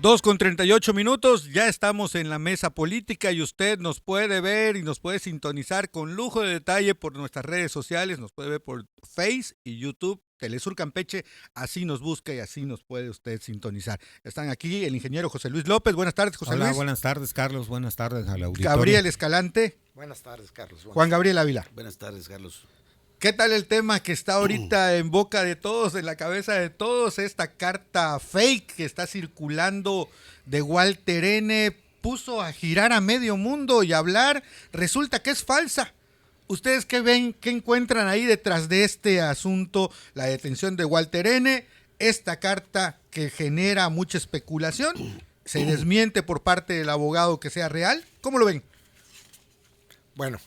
2:38, ya estamos en la mesa política y usted nos puede ver y nos puede sintonizar con lujo de detalle por nuestras redes sociales, nos puede ver por Face y YouTube, Telesur Campeche, así nos busca y así nos puede usted sintonizar. Están aquí el ingeniero José Luis López, buenas tardes José Hola, Luis. buenas tardes Carlos, buenas tardes al auditorio. Gabriel Escalante. Buenas tardes Carlos. Juan Gabriel Ávila. Buenas tardes Carlos. ¿Qué tal el tema que está ahorita en boca de todos, en la cabeza de todos? Esta carta fake que está circulando de Walter N. puso a girar a medio mundo y a hablar. Resulta que es falsa. ¿Ustedes qué ven? ¿Qué encuentran ahí detrás de este asunto? La detención de Walter N., esta carta que genera mucha especulación. ¿Se desmiente por parte del abogado que sea real? ¿Cómo lo ven? Bueno,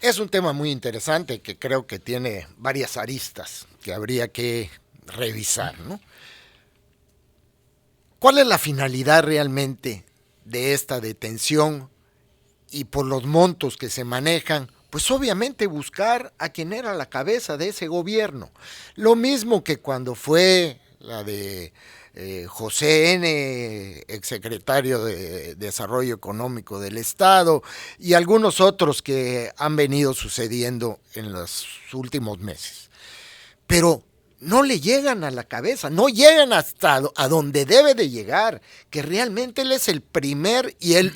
es un tema muy interesante que creo que tiene varias aristas que habría que revisar, ¿no? ¿Cuál es la finalidad realmente de esta detención y por los montos que se manejan? Pues obviamente buscar a quien era la cabeza de ese gobierno. Lo mismo que cuando fue la de José N., exsecretario de Desarrollo Económico del Estado, y algunos otros que han venido sucediendo en los últimos meses. Pero no le llegan a la cabeza, no llegan hasta a donde debe de llegar, que realmente él es el primer y el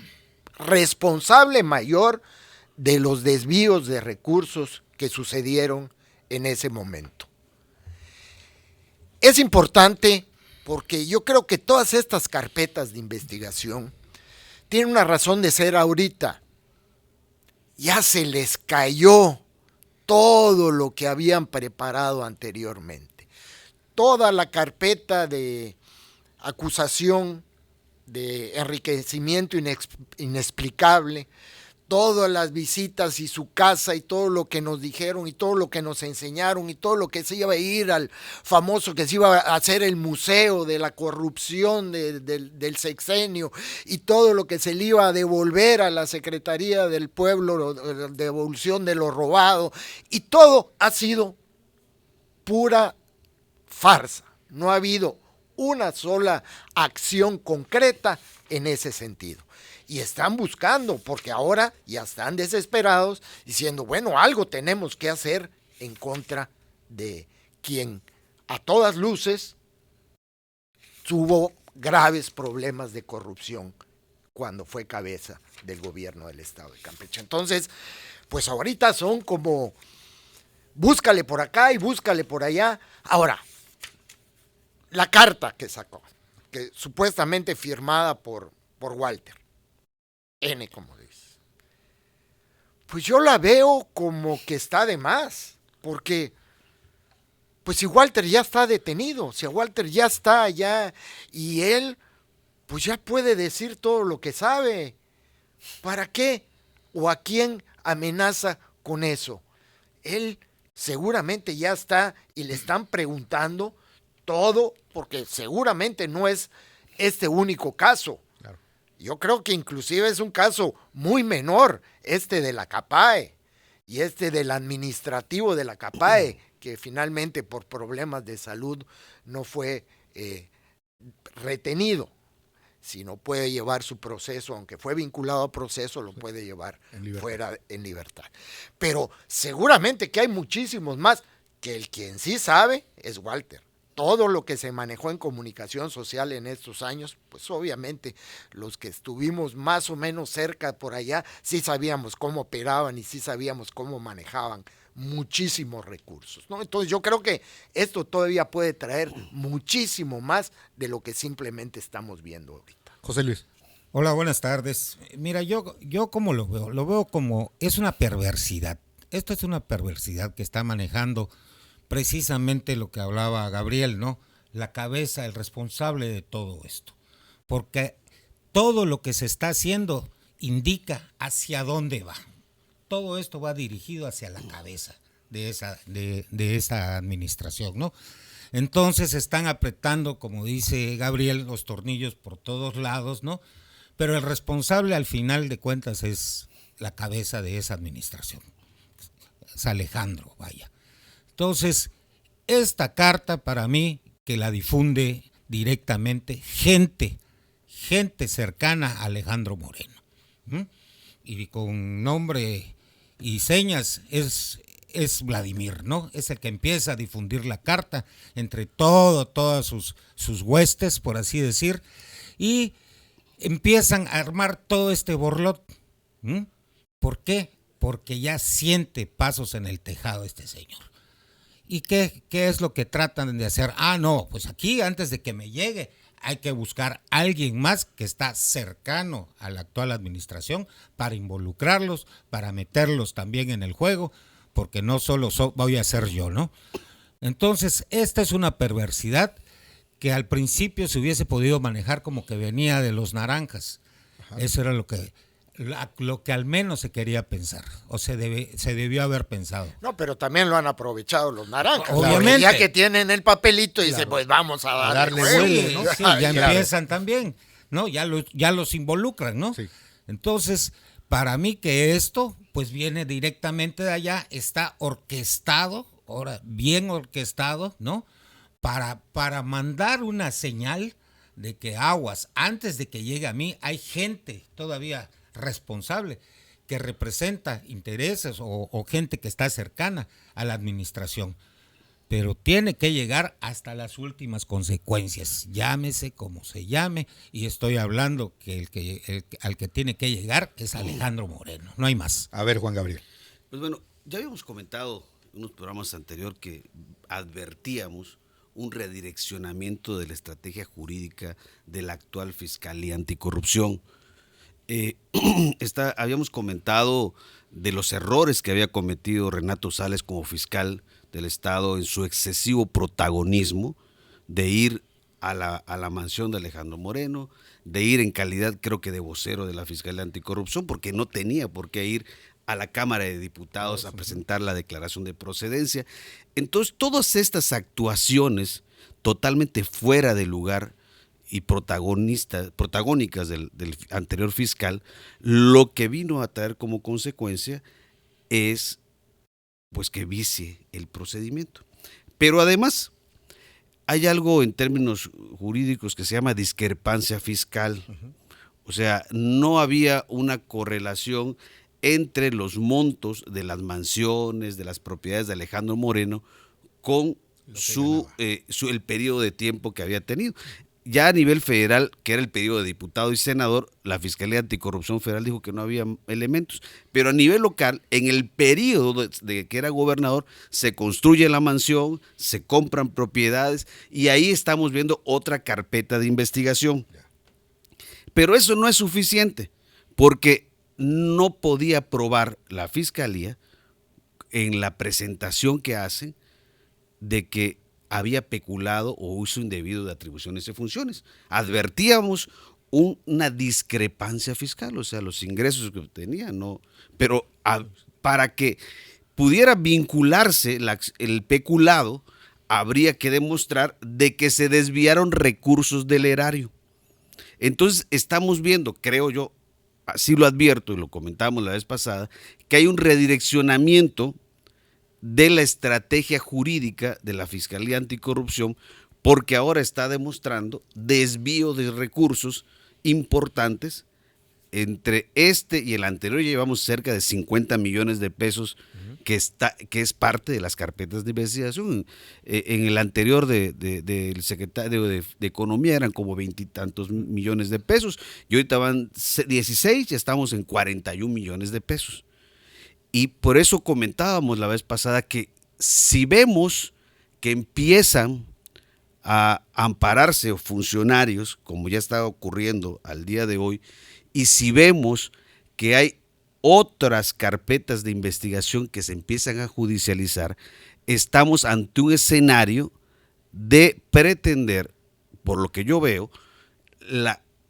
responsable mayor de los desvíos de recursos que sucedieron en ese momento. Es importante porque yo creo que todas estas carpetas de investigación tienen una razón de ser ahorita. Ya se les cayó todo lo que habían preparado anteriormente. Toda la carpeta de acusación de enriquecimiento inexplicable, todas las visitas y su casa y todo lo que nos dijeron y todo lo que nos enseñaron y todo lo que se iba a ir al famoso que se iba a hacer el museo de la corrupción del sexenio y todo lo que se le iba a devolver a la Secretaría del Pueblo, devolución de lo robado, y todo ha sido pura farsa. No ha habido una sola acción concreta en ese sentido. Y están buscando, porque ahora ya están desesperados, diciendo, bueno, algo tenemos que hacer en contra de quien a todas luces tuvo graves problemas de corrupción cuando fue cabeza del gobierno del estado de Campeche. Entonces, pues ahorita son como, búscale por acá y búscale por allá. Ahora, la carta que sacó, que supuestamente firmada por Walter N., como dice, pues yo la veo como que está de más, porque pues si Walter ya está detenido, si Walter ya está allá y él pues ya puede decir todo lo que sabe, ¿para qué o a quién amenaza con eso? Él seguramente ya está y le están preguntando todo, porque seguramente no es este único caso. Yo creo que inclusive es un caso muy menor, este de la CAPAE y este del administrativo de la CAPAE, que finalmente por problemas de salud no fue retenido, sino puede llevar su proceso, aunque fue vinculado a proceso, lo puede llevar fuera en libertad. Pero seguramente que hay muchísimos más, que el quien sí sabe es Walter. Todo lo que se manejó en comunicación social en estos años, pues obviamente los que estuvimos más o menos cerca por allá, sí sabíamos cómo operaban y sí sabíamos cómo manejaban muchísimos recursos, ¿no? Entonces yo creo que esto todavía puede traer muchísimo más de lo que simplemente estamos viendo ahorita. José Luis. Hola, buenas tardes. Mira, yo como lo veo como es una perversidad. Esto es una perversidad que está manejando precisamente lo que hablaba Gabriel, ¿no? La cabeza, el responsable de todo esto. Porque todo lo que se está haciendo indica hacia dónde va. Todo esto va dirigido hacia la cabeza de esa administración, ¿no? Entonces están apretando, como dice Gabriel, los tornillos por todos lados, ¿no? Pero el responsable al final de cuentas es la cabeza de esa administración. Es Alejandro, vaya. Entonces, esta carta para mí, que la difunde directamente gente cercana a Alejandro Moreno. Y con nombre y señas es Vladimir, ¿no? Es el que empieza a difundir la carta entre todas sus huestes, por así decir, y empiezan a armar todo este borlot. ¿Por qué? Porque ya siente pasos en el tejado este señor. ¿Y qué es lo que tratan de hacer? No, pues aquí antes de que me llegue hay que buscar a alguien más que está cercano a la actual administración para involucrarlos, para meterlos también en el juego, porque no solo voy a ser yo, ¿no? Entonces, esta es una perversidad que al principio se hubiese podido manejar como que venía de los naranjas. Ajá. Eso era lo que al menos se quería pensar, o se debió haber pensado. No, pero también lo han aprovechado los naranjas. Obviamente. Ya que tienen el papelito y dicen, pues vamos a darle vuelo, ¿no? Sí, ya empiezan también, ¿no? Ya los involucran, ¿no? Sí. Entonces, para mí que esto, pues viene directamente de allá, está orquestado, ahora bien orquestado, ¿no? Para mandar una señal de que aguas, antes de que llegue a mí, hay gente todavía responsable que representa intereses o gente que está cercana a la administración, pero tiene que llegar hasta las últimas consecuencias, llámese como se llame, y estoy hablando que al que tiene que llegar es Alejandro Moreno, no hay más. A ver, Juan Gabriel. Pues bueno, ya habíamos comentado en unos programas anteriores que advertíamos un redireccionamiento de la estrategia jurídica de la actual Fiscalía Anticorrupción. Habíamos comentado de los errores que había cometido Renato Sales como fiscal del Estado en su excesivo protagonismo de ir a la mansión de Alejandro Moreno, de ir en calidad, creo que de vocero de la Fiscalía Anticorrupción, porque no tenía por qué ir a la Cámara de Diputados a presentar la declaración de procedencia. Entonces, todas estas actuaciones totalmente fuera de lugar y protagónicas del anterior fiscal, lo que vino a traer como consecuencia es pues que vicie el procedimiento. Pero además hay algo en términos jurídicos que se llama discrepancia fiscal. O sea, no había una correlación entre los montos de las mansiones, de las propiedades de Alejandro Moreno con el periodo de tiempo que había tenido. Ya a nivel federal, que era el periodo de diputado y senador, la Fiscalía Anticorrupción Federal dijo que no había elementos. Pero a nivel local, en el periodo de que era gobernador, se construye la mansión, se compran propiedades y ahí estamos viendo otra carpeta de investigación. Pero eso no es suficiente, porque no podía probar la Fiscalía en la presentación que hace de que había peculado o uso indebido de atribuciones y funciones. Advertíamos una discrepancia fiscal, o sea, los ingresos que obtenía, no, pero para que pudiera vincularse el peculado, habría que demostrar de que se desviaron recursos del erario. Entonces estamos viendo, creo yo, así lo advierto y lo comentamos la vez pasada, que hay un redireccionamiento de la estrategia jurídica de la Fiscalía Anticorrupción, porque ahora está demostrando desvío de recursos importantes. Entre este y el anterior llevamos cerca de 50 millones de pesos que es parte de las carpetas de investigación. En el anterior del secretario de Economía eran como 20 y tantos millones de pesos y ahorita van 16, ya estamos en 41 millones de pesos. Y por eso comentábamos la vez pasada que si vemos que empiezan a ampararse funcionarios, como ya está ocurriendo al día de hoy, y si vemos que hay otras carpetas de investigación que se empiezan a judicializar, estamos ante un escenario de pretender, por lo que yo veo,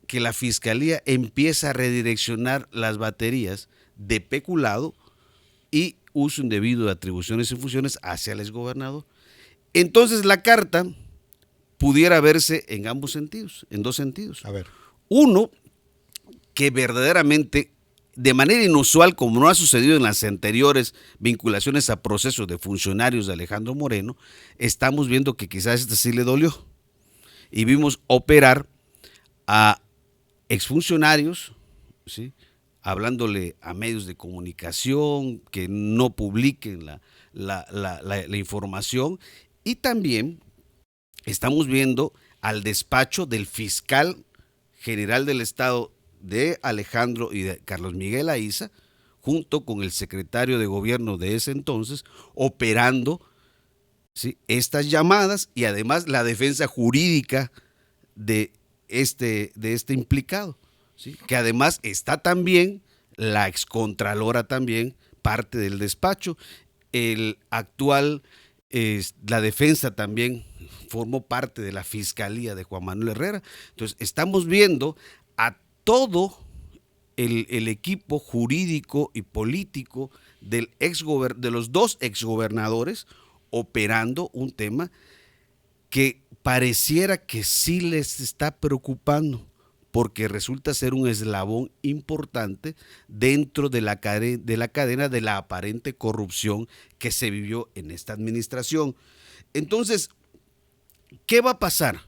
que la Fiscalía empieza a redireccionar las baterías de peculado y uso indebido de atribuciones y funciones hacia el exgobernador. Entonces la carta pudiera verse en ambos sentidos, en dos sentidos. A ver. Uno, que verdaderamente, de manera inusual, como no ha sucedido en las anteriores vinculaciones a procesos de funcionarios de Alejandro Moreno, estamos viendo que quizás este sí le dolió. y vimos operar a exfuncionarios, ¿sí? Hablándole a medios de comunicación que no publiquen la información, y también estamos viendo al despacho del fiscal general del Estado de Alejandro y de Carlos Miguel Aiza, junto con el secretario de gobierno de ese entonces, operando, ¿sí?, estas llamadas, y además la defensa jurídica de este implicado, ¿sí?, que además está también la excontralora, también parte del despacho, el actual, la defensa también formó parte de la fiscalía de Juan Manuel Herrera. Entonces estamos viendo a todo el equipo jurídico y político de los dos exgobernadores operando un tema que pareciera que sí les está preocupando, porque resulta ser un eslabón importante dentro de la cadena de la aparente corrupción que se vivió en esta administración. Entonces, ¿qué va a pasar?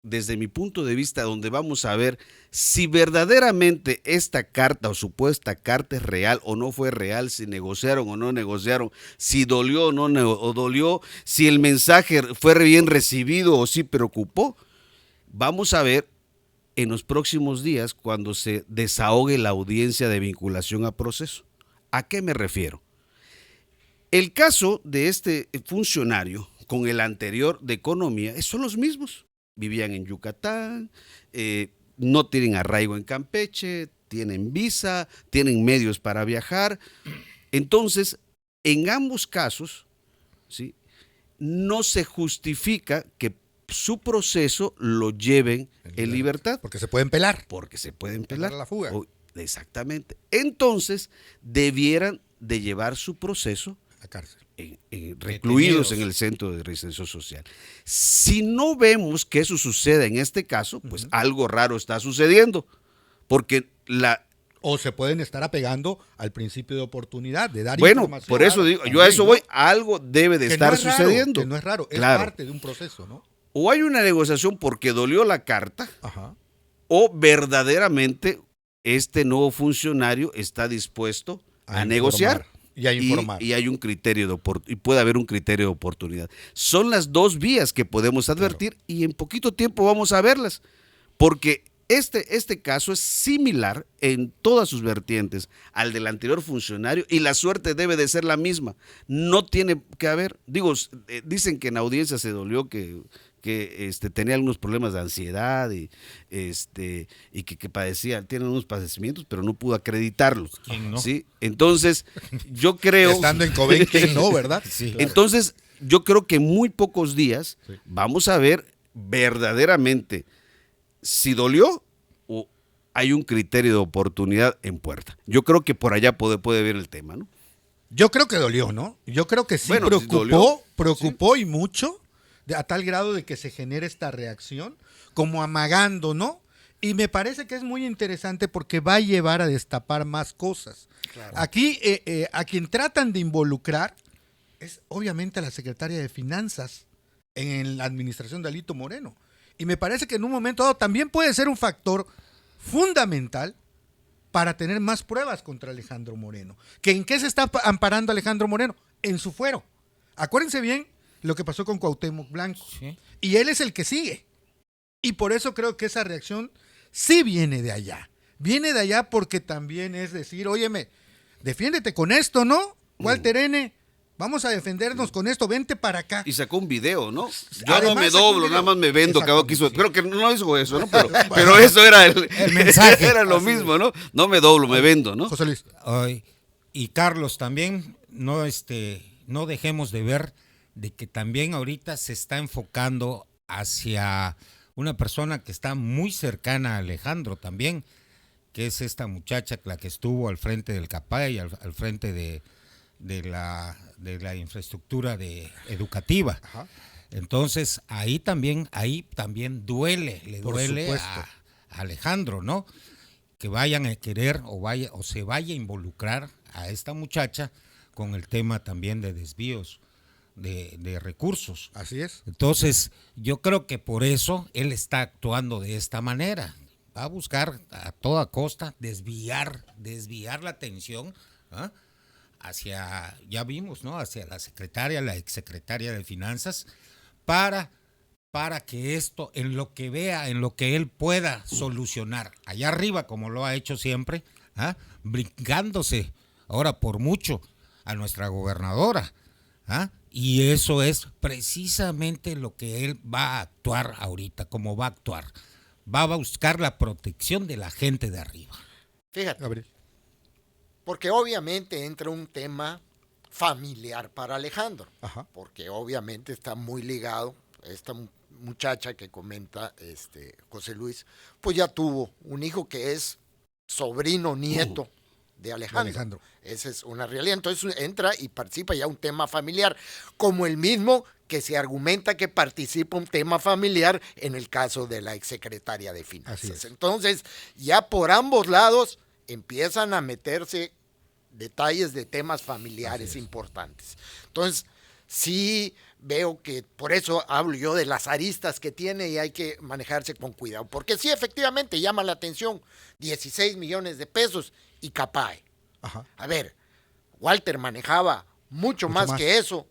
Desde mi punto de vista, donde vamos a ver si verdaderamente esta carta o supuesta carta es real o no fue real, si negociaron o no negociaron, si dolió o no dolió, si el mensaje fue bien recibido o si preocupó. Vamos a ver en los próximos días cuando se desahogue la audiencia de vinculación a proceso. ¿A qué me refiero? El caso de este funcionario con el anterior de Economía son los mismos. Vivían en Yucatán, no tienen arraigo en Campeche, tienen visa, tienen medios para viajar. Entonces, en ambos casos, ¿sí?, no se justifica que su proceso lo lleven en libertad. Porque se pueden pelar. Porque se pueden pelar. La fuga. Exactamente. Entonces, debieran de llevar su proceso a cárcel. Recluidos en el centro de reinserción social. Si no vemos que eso suceda en este caso, pues algo raro está sucediendo, porque o se pueden estar apegando al principio de oportunidad, de dar bueno, información. por eso digo, yo a eso voy, algo debe de estar sucediendo. Que no es raro, claro. Es parte de un proceso, ¿no? O hay una negociación porque dolió la carta, ajá, o verdaderamente este nuevo funcionario está dispuesto a negociar. Y a informar. Y hay un criterio y puede haber un criterio de oportunidad. Son las dos vías que podemos advertir, claro, y en poquito tiempo vamos a verlas, porque este caso es similar en todas sus vertientes al del anterior funcionario, y la suerte debe de ser la misma. No tiene que haber, dicen que en audiencia se dolió que tenía algunos problemas de ansiedad y que padecía, tiene unos padecimientos, pero no pudo acreditarlos. ¿Quién no? ¿Sí? Entonces, yo creo... Estando en Coven, ¿quién no, verdad? Sí. Claro. Entonces, yo creo que en muy pocos días vamos a ver verdaderamente si dolió o hay un criterio de oportunidad en puerta. Yo creo que por allá puede ver el tema, ¿no? Yo creo que dolió, ¿no? Yo creo que sí, bueno, preocupó sí, y mucho, a tal grado de que se genere esta reacción, como amagando, ¿no? Y me parece que es muy interesante porque va a llevar a destapar más cosas. Claro. Aquí, a quien tratan de involucrar es obviamente a la secretaria de Finanzas en la administración de Alito Moreno. Y me parece que en un momento dado también puede ser un factor fundamental para tener más pruebas contra Alejandro Moreno. ¿En qué se está amparando Alejandro Moreno? En su fuero. Acuérdense bien lo que pasó con Cuauhtémoc Blanco. Sí. Y él es el que sigue. Y por eso creo que esa reacción sí viene de allá. Viene de allá porque también es decir, óyeme, defiéndete con esto, ¿no? Walter N., vamos a defendernos con esto, vente para acá. Y sacó un video, ¿no? Yo además, no me doblo, nada más me vendo, que quiso. Creo que no hizo eso, ¿no? Pero eso era el mensaje. Era lo mismo, ¿no? No me doblo, me vendo, ¿no? José Luis. Y Carlos, también no dejemos de ver de que también ahorita se está enfocando hacia una persona que está muy cercana a Alejandro también, que es esta muchacha, la que estuvo al frente del CAPAY, al frente de la infraestructura educativa. Ajá. Entonces, ahí también le duele a Alejandro, ¿no? Que vayan a querer o se vaya a involucrar a esta muchacha con el tema también de desvíos de recursos. Así es. Entonces, yo creo que por eso él está actuando de esta manera. Va a buscar a toda costa desviar la atención, ¿ah?, hacia, ya vimos, ¿no?, hacia la exsecretaria de Finanzas, para que esto, en lo que vea, en lo que él pueda solucionar allá arriba, como lo ha hecho siempre, ¿ah?, brincándose ahora por mucho a nuestra gobernadora, ¿ah?, y eso es precisamente lo que él va a actuar ahorita, como va a actuar. Va a buscar la protección de la gente de arriba. Fíjate, Gabriel. porque obviamente entra un tema familiar para Alejandro, Ajá. porque obviamente está muy ligado. Esta muchacha que comenta José Luis, pues ya tuvo un hijo que es sobrino nieto de Alejandro. Esa es una realidad. Entonces entra y participa ya un tema familiar, como el mismo que se argumenta que participa un tema familiar en el caso de la exsecretaria de Finanzas. Entonces, ya por ambos lados empiezan a meterse detalles de temas familiares importantes. Entonces, sí veo que por eso hablo yo de las aristas que tiene y hay que manejarse con cuidado. Porque sí, efectivamente, llama la atención 16 millones de pesos y CAPAE. Ajá. A ver, Walter manejaba mucho más que eso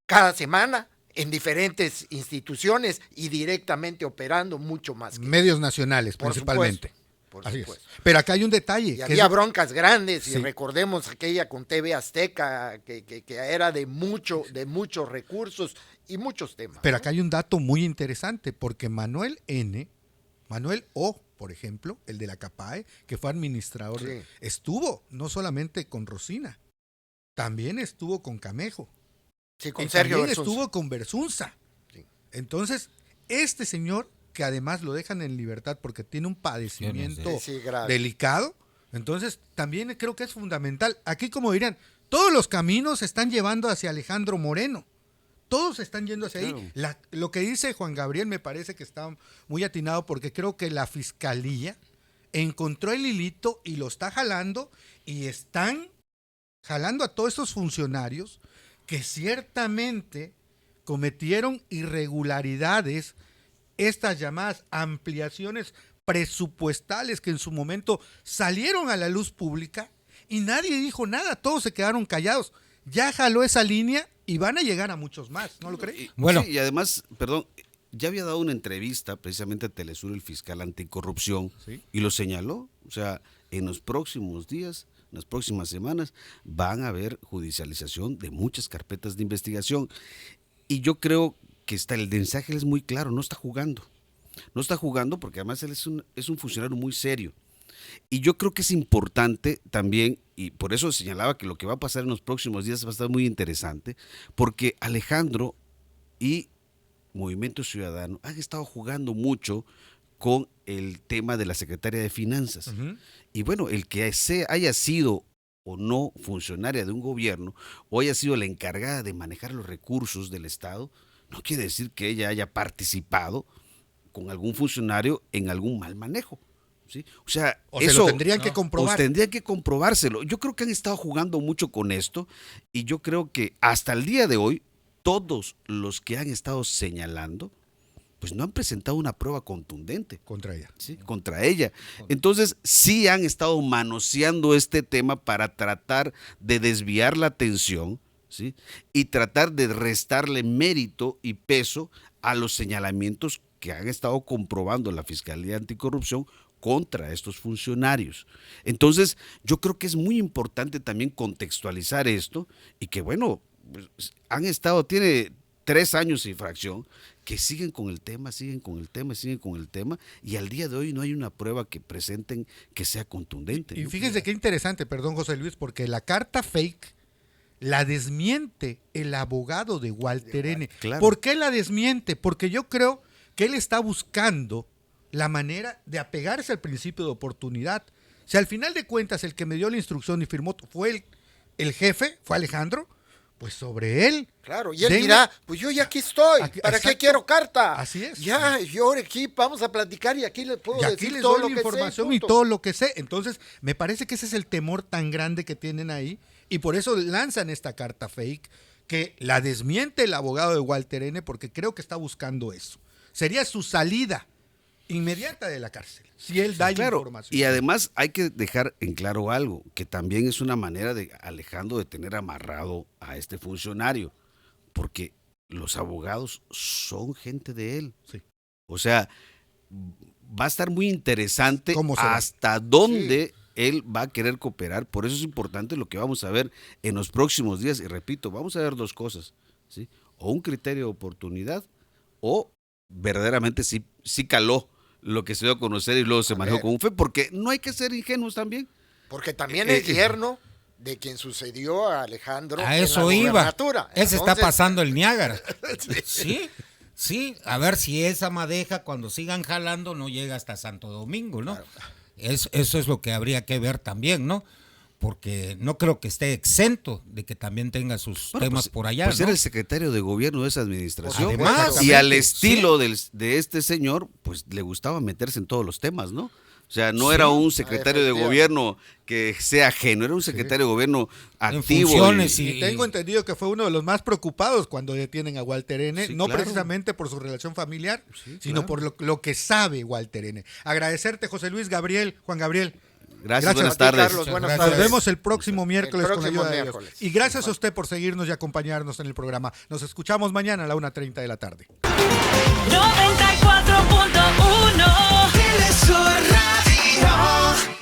cada semana en diferentes instituciones y directamente operando mucho más que Medios nacionales, Por principalmente. por Así supuesto. es. Pero acá hay un detalle. Y que había es- broncas grandes, y Sí. recordemos aquella con TV Azteca, que era de muchos recursos y muchos temas. Pero ¿no? acá hay un dato muy interesante, porque Manuel O, por ejemplo, el de la CAPAE, que fue administrador, Sí. estuvo no solamente con Rosina, también estuvo con Camejo. Sí, con Y Sergio también Versunza. estuvo con Versunza. Sí. Entonces, este señor, que además lo dejan en libertad porque tiene un padecimiento Sí, grave. delicado, entonces también creo que es fundamental. Aquí, como dirían, todos los caminos se están llevando hacia Alejandro Moreno. Todos están yendo hacia ahí. Lo que dice Juan Gabriel me parece que está muy atinado, porque creo que la fiscalía encontró el hilito y lo está jalando, y están jalando a todos estos funcionarios que ciertamente cometieron irregularidades, estas llamadas ampliaciones presupuestales que en su momento salieron a la luz pública y nadie dijo nada, todos se quedaron callados. Ya jaló esa línea y van a llegar a muchos más, ¿no lo cree? Bueno. Sí, y además, perdón, ya había dado una entrevista precisamente a Telesur, el fiscal anticorrupción, Sí. y lo señaló. O sea, en los próximos días, en las próximas semanas, van a haber judicialización de muchas carpetas de investigación. Y yo creo que el mensaje es muy claro, no está jugando. No está jugando porque además él es un funcionario muy serio. Y yo creo que es importante también, y por eso señalaba que lo que va a pasar en los próximos días va a estar muy interesante, porque Alejandro y Movimiento Ciudadano han estado jugando mucho con el tema de la secretaria de Finanzas. Ujú. Y bueno, el que haya sido o no funcionaria de un gobierno, o haya sido la encargada de manejar los recursos del Estado, no quiere decir que ella haya participado con algún funcionario en algún mal manejo. ¿Sí? O sea, O se eso lo tendrían que comprobar. tendrían que comprobárselo. Yo creo que han estado jugando mucho con esto, y yo creo que hasta el día de hoy todos los que han estado señalando pues no han presentado una prueba contundente Contra ella. ¿sí? Contra ella. Entonces sí han estado manoseando este tema para tratar de desviar la atención, ¿sí? Y tratar de restarle mérito y peso a los señalamientos que han estado comprobando la Fiscalía Anticorrupción contra estos funcionarios. Entonces, yo creo que es muy importante también contextualizar esto, y que bueno, pues, tiene 3 años de infracción, que siguen con el tema, y al día de hoy no hay una prueba que presenten que sea contundente. Y ¿no? fíjese qué interesante, perdón, José Luis, porque la carta fake la desmiente el abogado de Walter N. Claro. ¿Por qué la desmiente? Porque yo creo que él está buscando la manera de apegarse al principio de oportunidad. Si al final de cuentas el que me dio la instrucción y firmó fue el jefe, fue Alejandro, pues sobre él. Claro, y él denle- dirá, pues yo ya aquí estoy, Aquí- ¿para qué exacto. quiero carta? Así es. Ya, yo aquí vamos a platicar y aquí les puedo Y aquí decir les todo doy lo la que sé, información y punto. todo lo que sé. Entonces, me parece que ese es el temor tan grande que tienen ahí. Y por eso lanzan esta carta fake, que la desmiente el abogado de Walter N., porque creo que está buscando eso. Sería su salida inmediata de la cárcel, si él da información. Y además hay que dejar en claro algo, que también es una manera de Alejandro de tener amarrado a este funcionario, porque los abogados son gente de él. Sí. O sea, va a estar muy interesante ¿Cómo será? hasta dónde él va a querer cooperar. Por eso es importante lo que vamos a ver en los próximos días. Y repito, vamos a ver dos cosas, ¿sí? O un criterio de oportunidad, o verdaderamente sí caló lo que se dio a conocer y luego se manejó con un fe, porque no hay que ser ingenuos también. Porque también es yerno de quien sucedió a Alejandro A en eso la iba. gubernatura. Ese está Entonces, pasando el Niágara. Sí. A ver si esa madeja, cuando sigan jalando, no llega hasta Santo Domingo, ¿no? Claro. Eso es lo que habría que ver también, ¿no? Porque no creo que esté exento de que también tenga sus temas por allá, Pues ¿no? era el secretario de gobierno de esa administración. Además, y al exactamente, estilo de este señor, pues le gustaba meterse en todos los temas, ¿no? O sea, no Sí. era un secretario de Efectivamente. gobierno que sea ajeno, era un secretario de gobierno activo. funciones, Y tengo entendido que fue uno de los más preocupados cuando detienen a Walter N., Sí, no claro. precisamente por su relación familiar, sino claro. por lo que sabe Walter N. Agradecerte, José Luis, Gabriel, Juan Gabriel. Gracias, buenas a ti, tardes. Carlos, buenas Gracias. Nos tardes. vemos el próximo miércoles con la próximo ayuda de miércoles. Dios. Y gracias a usted por seguirnos y acompañarnos en el programa. Nos escuchamos mañana a la 1:30 de la tarde. 94.1